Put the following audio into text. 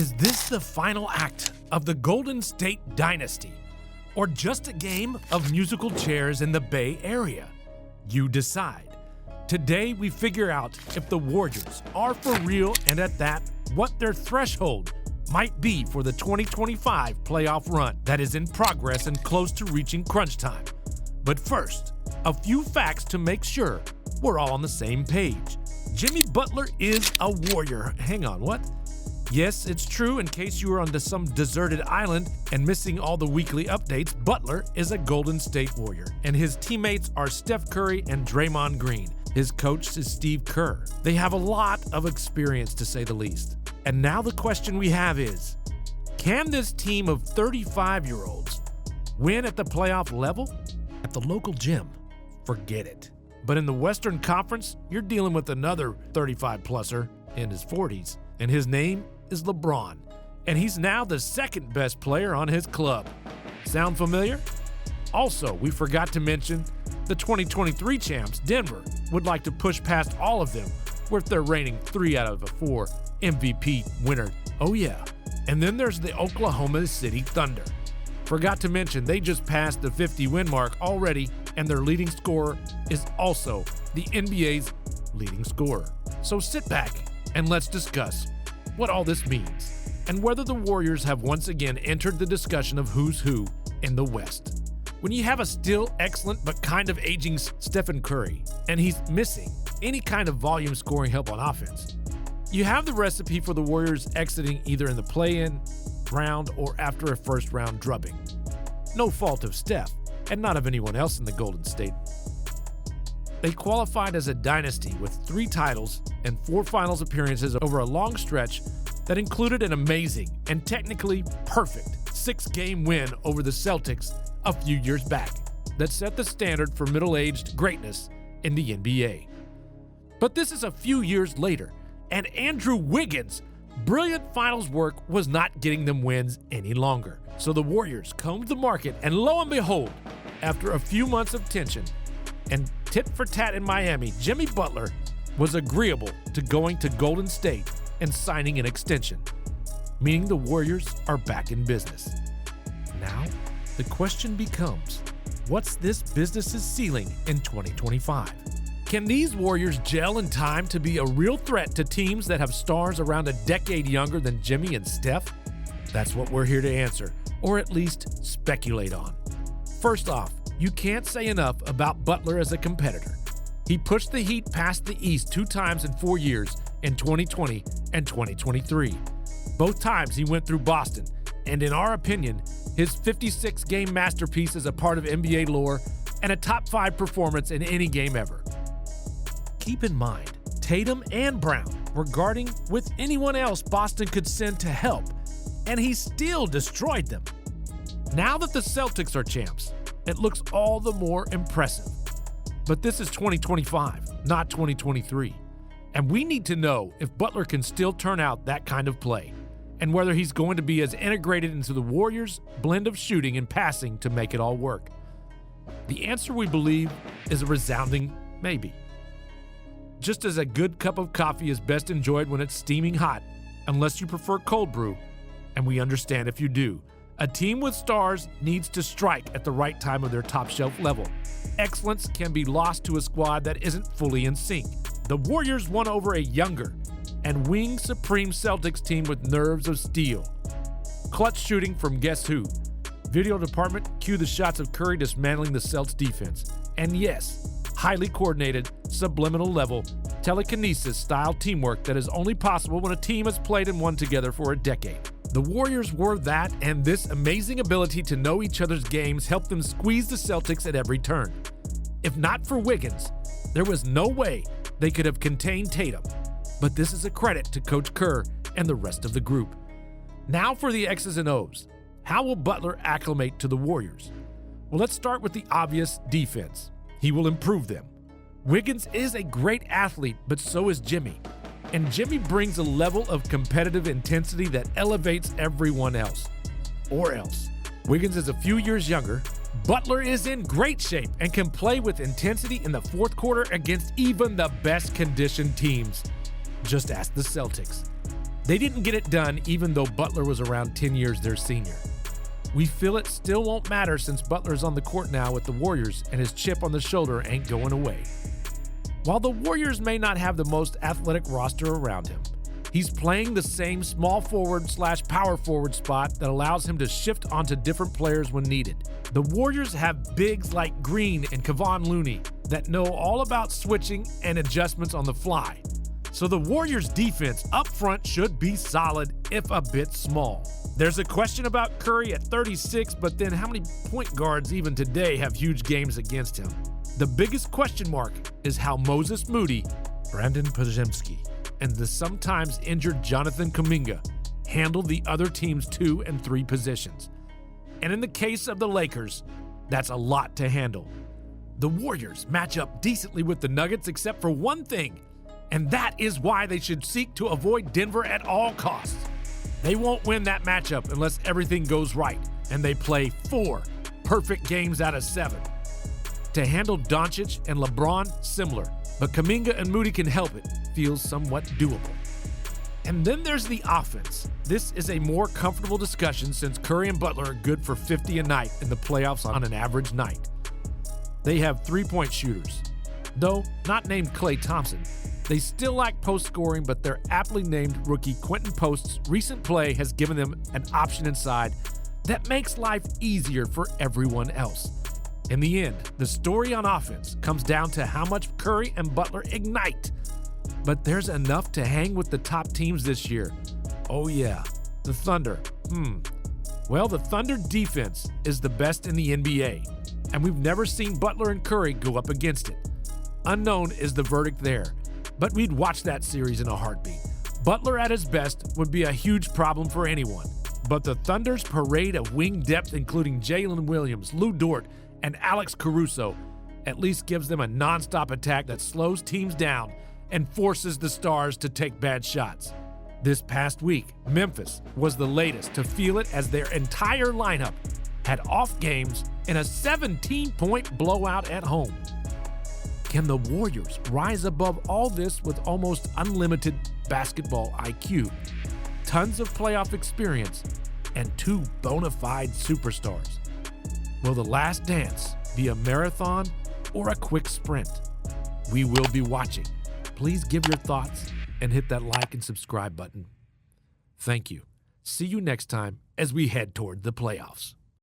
Is this the final act of the Golden State Dynasty, or just a game of musical chairs in the Bay Area? You decide. Today we figure out if the Warriors are for real, and at that, what their threshold might be for the 2025 playoff run that is in progress and close to reaching crunch time. But first, a few facts to make sure we're all on the same page. Jimmy Butler is a Warrior. Hang on, what? Yes, it's true. In case you were on some deserted island and missing all the weekly updates, Butler is a Golden State Warrior, and his teammates are Steph Curry and Draymond Green. His coach is Steve Kerr. They have a lot of experience, to say the least. And now the question we have is, can this team of 35-year-olds win at the playoff level? At the local gym, forget it. But in the Western Conference, you're dealing with another 35-pluser in his 40s, and his name is LeBron, and he's now the second best player on his club. Sound familiar? Also, we forgot to mention the 2023 champs, Denver, would like to push past all of them with their reigning 3 out of 4 MVP winner. Oh yeah. And then there's the Oklahoma City Thunder. Forgot to mention they just passed the 50-win mark already, and their leading scorer is also the NBA's leading scorer. So sit back and let's discuss what all this means, and whether the Warriors have once again entered the discussion of who's who in the West. When you have a still excellent but kind of aging Stephen Curry, and he's missing any kind of volume scoring help on offense, you have the recipe for the Warriors exiting either in the play-in round or after a first-round drubbing. No fault of Steph, and not of anyone else in the Golden State. They qualified as a dynasty with 3 titles and 4 finals appearances over a long stretch that included an amazing and technically perfect 6-game win over the Celtics a few years back that set the standard for middle-aged greatness in the NBA. But this is a few years later, and Andrew Wiggins' brilliant finals work was not getting them wins any longer. So the Warriors combed the market, and lo and behold, after a few months of tension and tit for tat in Miami, Jimmy Butler was agreeable to going to Golden State and signing an extension, meaning the Warriors are back in business. Now, the question becomes, what's this business's ceiling in 2025? Can these Warriors gel in time to be a real threat to teams that have stars around a decade younger than Jimmy and Steph? That's what we're here to answer, or at least speculate on. First off, you can't say enough about Butler as a competitor. He pushed the Heat past the East 2 times in 4 years, in 2020 and 2023. Both times he went through Boston, and in our opinion, his 56-game masterpiece is a part of NBA lore and a top 5 performance in any game ever. Keep in mind, Tatum and Brown were guarding with anyone else Boston could send to help, and he still destroyed them. Now that the Celtics are champs, it looks all the more impressive. But this is 2025, not 2023. And we need to know if Butler can still turn out that kind of play, and whether he's going to be as integrated into the Warriors' blend of shooting and passing to make it all work. The answer, we believe, is a resounding maybe. Just as a good cup of coffee is best enjoyed when it's steaming hot, unless you prefer cold brew, and we understand if you do, a team with stars needs to strike at the right time of their top shelf level. Excellence can be lost to a squad that isn't fully in sync. The Warriors won over a younger and wing supreme Celtics team with nerves of steel. Clutch shooting from guess who? Video department, cue the shots of Curry dismantling the Celtics defense. And yes, highly coordinated, subliminal level, telekinesis style teamwork that is only possible when a team has played and won together for a decade. The Warriors were that, and this amazing ability to know each other's games helped them squeeze the Celtics at every turn. If not for Wiggins, there was no way they could have contained Tatum. But this is a credit to Coach Kerr and the rest of the group. Now for the X's and O's. How will Butler acclimate to the Warriors? Well, let's start with the obvious: defense. He will improve them. Wiggins is a great athlete, but so is Jimmy. And Jimmy brings a level of competitive intensity that elevates everyone else. Or else. Wiggins is a few years younger. Butler is in great shape and can play with intensity in the fourth quarter against even the best conditioned teams. Just ask the Celtics. They didn't get it done even though Butler was around 10 years their senior. We feel it still won't matter since Butler's on the court now with the Warriors and his chip on the shoulder ain't going away. While the Warriors may not have the most athletic roster around him, he's playing the same small forward/power forward spot that allows him to shift onto different players when needed. The Warriors have bigs like Green and Kevon Looney that know all about switching and adjustments on the fly. So the Warriors' defense up front should be solid, if a bit small. There's a question about Curry at 36, but then how many point guards even today have huge games against him? The biggest question mark is how Moses Moody, Brandon Podziemski, and the sometimes injured Jonathan Kuminga handle the other team's 2 and 3 positions. And in the case of the Lakers, that's a lot to handle. The Warriors match up decently with the Nuggets except for one thing, and that is why they should seek to avoid Denver at all costs. They won't win that matchup unless everything goes right, and they play 4 perfect games out of 7. To handle Doncic and LeBron, similar, but Kuminga and Moody can help it. Feels somewhat doable. And then there's the offense. This is a more comfortable discussion since Curry and Butler are good for 50 a night in the playoffs on an average night. They have 3-point shooters. Though not named Klay Thompson, they still lack post scoring, but their aptly named rookie Quentin Post's recent play has given them an option inside that makes life easier for everyone else. In the end, the story on offense comes down to how much Curry and Butler ignite. But there's enough to hang with the top teams this year. Oh yeah, the Thunder. Well, the Thunder defense is the best in the NBA, and we've never seen Butler and Curry go up against it. Unknown is the verdict there, but we'd watch that series in a heartbeat. Butler at his best would be a huge problem for anyone, but the Thunder's parade of wing depth, including Jalen Williams, Lou Dort, and Alex Caruso, at least gives them a nonstop attack that slows teams down and forces the stars to take bad shots. This past week, Memphis was the latest to feel it as their entire lineup had off games in a 17-point blowout at home. Can the Warriors rise above all this with almost unlimited basketball IQ, tons of playoff experience, and 2 bona fide superstars? Will the last dance be a marathon or a quick sprint? We will be watching. Please give your thoughts and hit that like and subscribe button. Thank you. See you next time as we head toward the playoffs.